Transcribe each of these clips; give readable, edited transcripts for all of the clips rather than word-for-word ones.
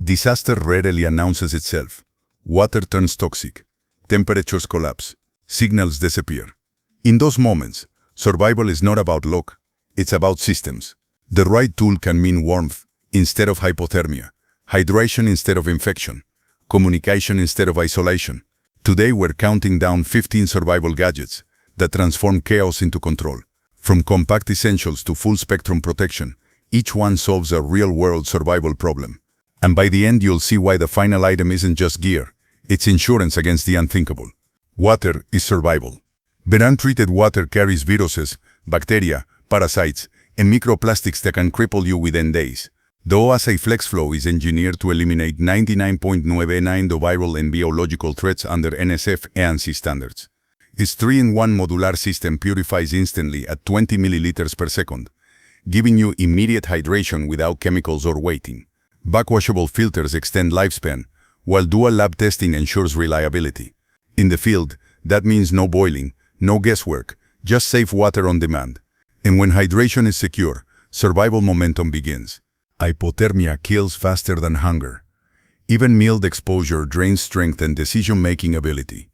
Disaster rarely announces itself. Water turns toxic. Temperatures collapse. Signals disappear. In those moments, survival is not about luck, it's about systems. The right tool can mean warmth instead of hypothermia, hydration instead of infection, communication instead of isolation. Today we're counting down 15 survival gadgets that transform chaos into control. From compact essentials to full-spectrum protection, each one solves a real-world survival problem. And by the end you'll see why the final item isn't just gear, it's insurance against the unthinkable. Water is survival. But untreated water carries viruses, bacteria, parasites, and microplastics that can cripple you within days. The OASI FlexFlow is engineered to eliminate 99.99% of viral and biological threats under NSF ANSI standards. Its 3-in-1 modular system purifies instantly at 20 milliliters per second, giving you immediate hydration without chemicals or waiting. Backwashable filters extend lifespan, while dual lab testing ensures reliability. In the field, that means no boiling, no guesswork, just safe water on demand. And when hydration is secure, survival momentum begins. Hypothermia kills faster than hunger. Even mild exposure drains strength and decision-making ability.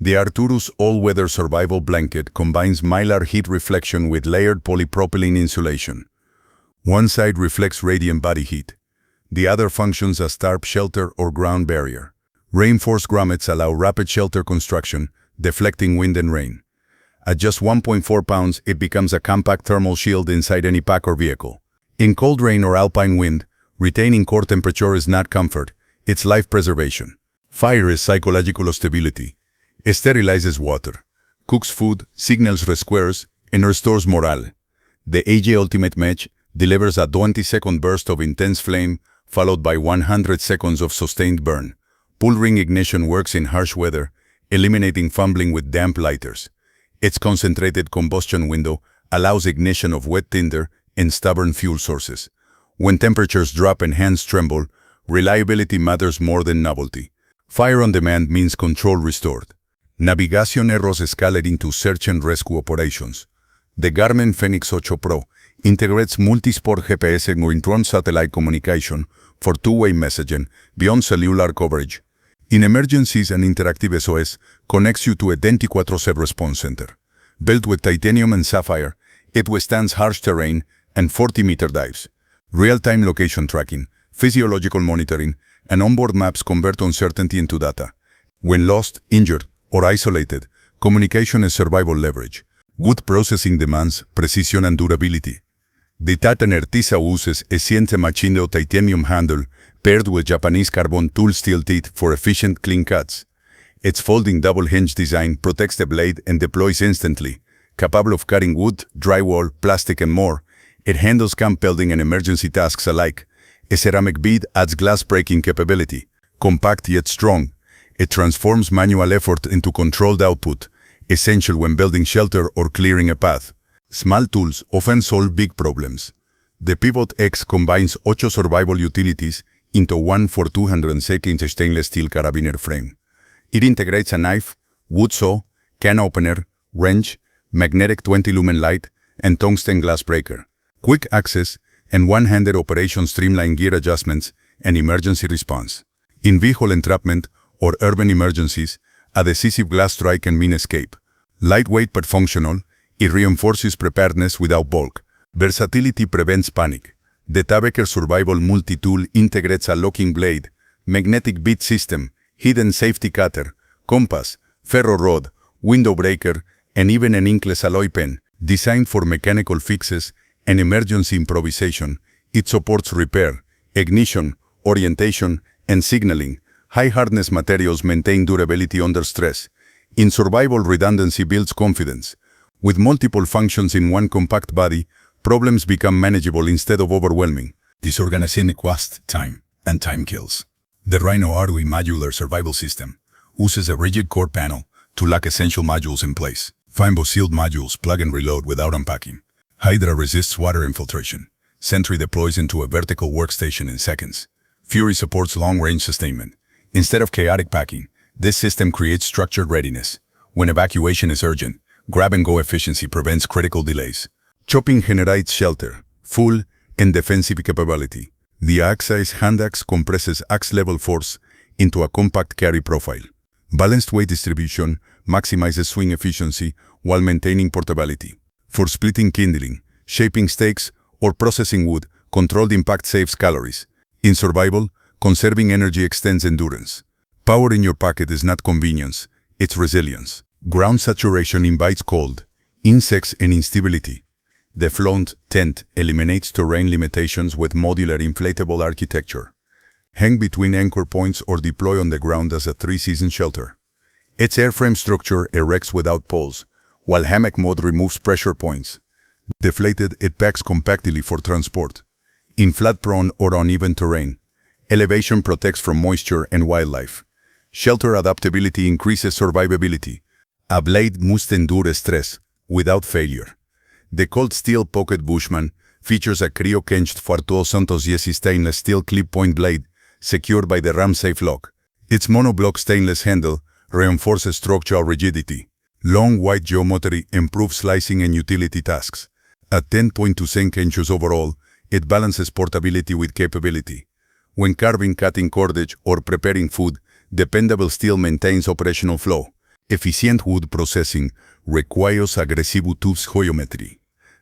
The Arcturus all-weather survival blanket combines mylar heat reflection with layered polypropylene insulation. One side reflects radiant body heat. The other functions as tarp shelter or ground barrier. Reinforced grommets allow rapid shelter construction, deflecting wind and rain. At just 1.4 pounds, it becomes a compact thermal shield inside any pack or vehicle. In cold rain or alpine wind, retaining core temperature is not comfort, it's life preservation. Fire is psychological stability. It sterilizes water, cooks food, signals rescuers, and restores morale. The AJ Ultimate Match delivers a 20-second burst of intense flame, followed by 100 seconds of sustained burn. Pull ring ignition works in harsh weather, eliminating fumbling with damp lighters. Its concentrated combustion window allows ignition of wet tinder and stubborn fuel sources. When temperatures drop and hands tremble, reliability matters more than novelty. Fire on demand means control restored. Navigación errors escalate into search and rescue operations. The Garmin Fenix 8 Pro integrates multi-sport GPS and return satellite communication for two-way messaging beyond cellular coverage. In emergencies, an interactive SOS connects you to a 24/7 response center. Built with titanium and sapphire, it withstands harsh terrain and 40-meter dives. Real-time location tracking, physiological monitoring, and onboard maps convert uncertainty into data. When lost, injured, or isolated, communication is survival leverage. Wood processing demands precision and durability. The Titaner Tisa uses a Siente Machineo titanium handle paired with Japanese carbon tool steel teeth for efficient clean cuts. Its folding double hinge design protects the blade and deploys instantly. Capable of cutting wood, drywall, plastic, and more, it handles camp building and emergency tasks alike. A ceramic bead adds glass breaking capability. Compact yet strong, it transforms manual effort into controlled output, essential when building shelter or clearing a path. Small tools often solve big problems. The Pivot X combines 8 survival utilities into one 200-inch stainless steel carabiner frame. It integrates a knife, wood saw, can opener, wrench, magnetic 20-lumen light, and tungsten glass breaker. Quick access and one-handed operation streamline gear adjustments and emergency response. In vehicle entrapment or urban emergencies, a decisive glass strike can mean escape. Lightweight but functional, it reinforces preparedness without bulk. Versatility prevents panic. The Tabeker Survival Multi-Tool integrates a locking blade, magnetic bead system, hidden safety cutter, compass, ferro rod, window breaker, and even an inkless alloy pen. Designed for mechanical fixes and emergency improvisation, it supports repair, ignition, orientation, and signaling. High-hardness materials maintain durability under stress. In survival, redundancy builds confidence. With multiple functions in one compact body, problems become manageable instead of overwhelming. Disorganization costs time, and time kills. The Rhino ROE modular survival system uses a rigid core panel to lock essential modules in place. Fimbo sealed modules plug and reload without unpacking. Hydra resists water infiltration. Sentry deploys into a vertical workstation in seconds. Fury supports long-range sustainment. Instead of chaotic packing, this system creates structured readiness. When evacuation is urgent, grab-and-go efficiency prevents critical delays. Chopping generates shelter, full, and defensive capability. The axe hand axe compresses axe-level force into a compact carry profile. Balanced weight distribution maximizes swing efficiency while maintaining portability. For splitting kindling, shaping stakes, or processing wood, controlled impact saves calories. In survival, conserving energy extends endurance. Power in your pocket is not convenience, it's resilience. Ground saturation invites cold, insects, and instability. The flaunt tent eliminates terrain limitations with modular inflatable architecture. Hang between anchor points or deploy on the ground as a three-season shelter. Its airframe structure erects without poles, while hammock mode removes pressure points. Deflated, it packs compactly for transport. In flat-prone or uneven terrain, elevation protects from moisture and wildlife. Shelter adaptability increases survivability. A blade must endure stress without failure. The cold steel pocket Bushman features a cryo-quenched 410 stainless steel clip-point blade secured by the ram-safe lock. Its monoblock stainless handle reinforces structural rigidity. Long white geometry improves slicing and utility tasks. At 10.2 inches overall, it balances portability with capability. When carving, cutting cordage, or preparing food, dependable steel maintains operational flow. Efficient wood processing requires aggressive tubes geometry.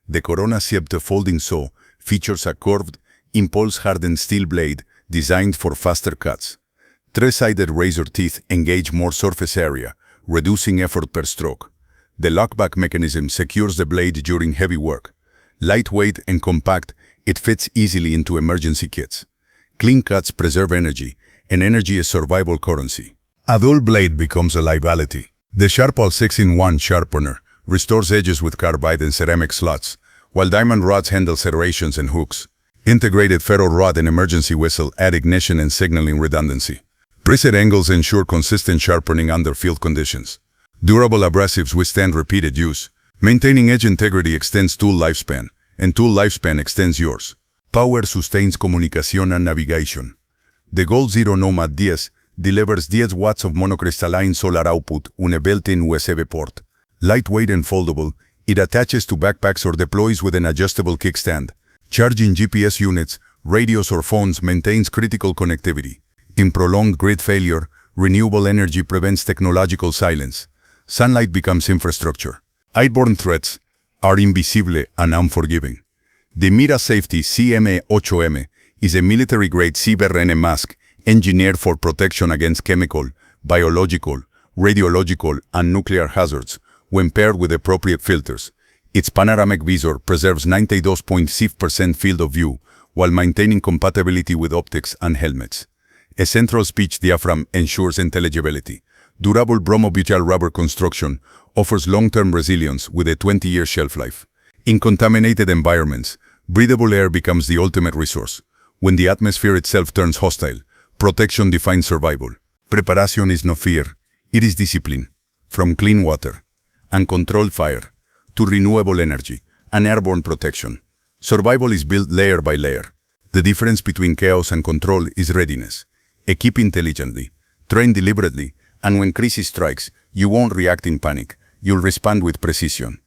The Corona Scepter folding saw features a curved, impulse-hardened steel blade designed for faster cuts. Three-sided razor teeth engage more surface area, reducing effort per stroke. The lockback mechanism secures the blade during heavy work. Lightweight and compact, it fits easily into emergency kits. Clean cuts preserve energy, and energy is survival currency. A dull blade becomes a liability. The Sharpal 6-in-1 sharpener restores edges with carbide and ceramic slots, while diamond rods handle serrations and hooks. Integrated ferro rod and emergency whistle add ignition and signaling redundancy. Preset angles ensure consistent sharpening under field conditions. Durable abrasives withstand repeated use. Maintaining edge integrity extends tool lifespan, and tool lifespan extends yours. Power sustains communication and navigation. The Gold Zero Nomad 10 delivers 10 watts of monocrystalline solar output on a built-in USB port. Lightweight and foldable, it attaches to backpacks or deploys with an adjustable kickstand. Charging GPS units, radios or phones maintains critical connectivity. In prolonged grid failure, renewable energy prevents technological silence. Sunlight becomes infrastructure. Airborne threats are invisible and unforgiving. The Mira Safety CM8M is a military-grade cyber mask engineered for protection against chemical, biological, radiological, and nuclear hazards when paired with appropriate filters. Its panoramic visor preserves 92.6% field of view while maintaining compatibility with optics and helmets. A central speech diaphragm ensures intelligibility. Durable bromobutyl rubber construction offers long-term resilience with a 20-year shelf life. In contaminated environments, breathable air becomes the ultimate resource. When the atmosphere itself turns hostile, protection defines survival. Preparation is no fear, it is discipline. From clean water and controlled fire to renewable energy and airborne protection, survival is built layer by layer. The difference between chaos and control is readiness. Equip intelligently, train deliberately, and when crisis strikes, you won't react in panic, you'll respond with precision.